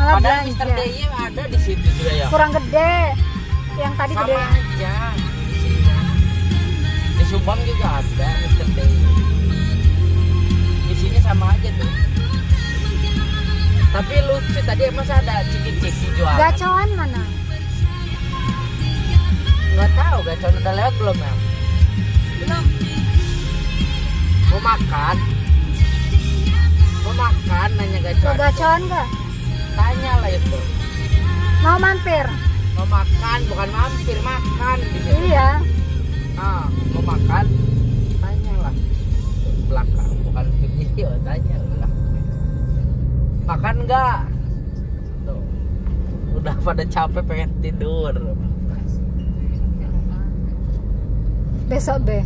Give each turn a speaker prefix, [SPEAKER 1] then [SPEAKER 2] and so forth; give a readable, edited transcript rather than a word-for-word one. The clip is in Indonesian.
[SPEAKER 1] Malah
[SPEAKER 2] Padahal
[SPEAKER 1] belanja.
[SPEAKER 2] Mr. Day ada di situ juga ya.
[SPEAKER 1] Kurang gede. Yang tadi
[SPEAKER 2] Sama
[SPEAKER 1] gede.
[SPEAKER 2] aja isinya. Di Subang juga ada Mr. Day. Isinya sama aja tuh. Tapi lucu tadi masa ada ciki-ciki jualan.
[SPEAKER 1] Gacoan mana?
[SPEAKER 2] Nggak tahu gacoan udah lewat belum ya?
[SPEAKER 1] Belum.
[SPEAKER 2] Mau makan? Mau makan nanya
[SPEAKER 1] Ke
[SPEAKER 2] gacoan.
[SPEAKER 1] gacoan nggak?
[SPEAKER 2] Tanya lah itu.
[SPEAKER 1] Mau mampir?
[SPEAKER 2] Mau makan bukan mampir, makan di situ.
[SPEAKER 1] Iya.
[SPEAKER 2] Ah, mau makan? Tanya lah. Belakang bukan video, tanya lah. Makan nggak? Tuh. Udah pada capek pengen tidur.
[SPEAKER 1] Besok be.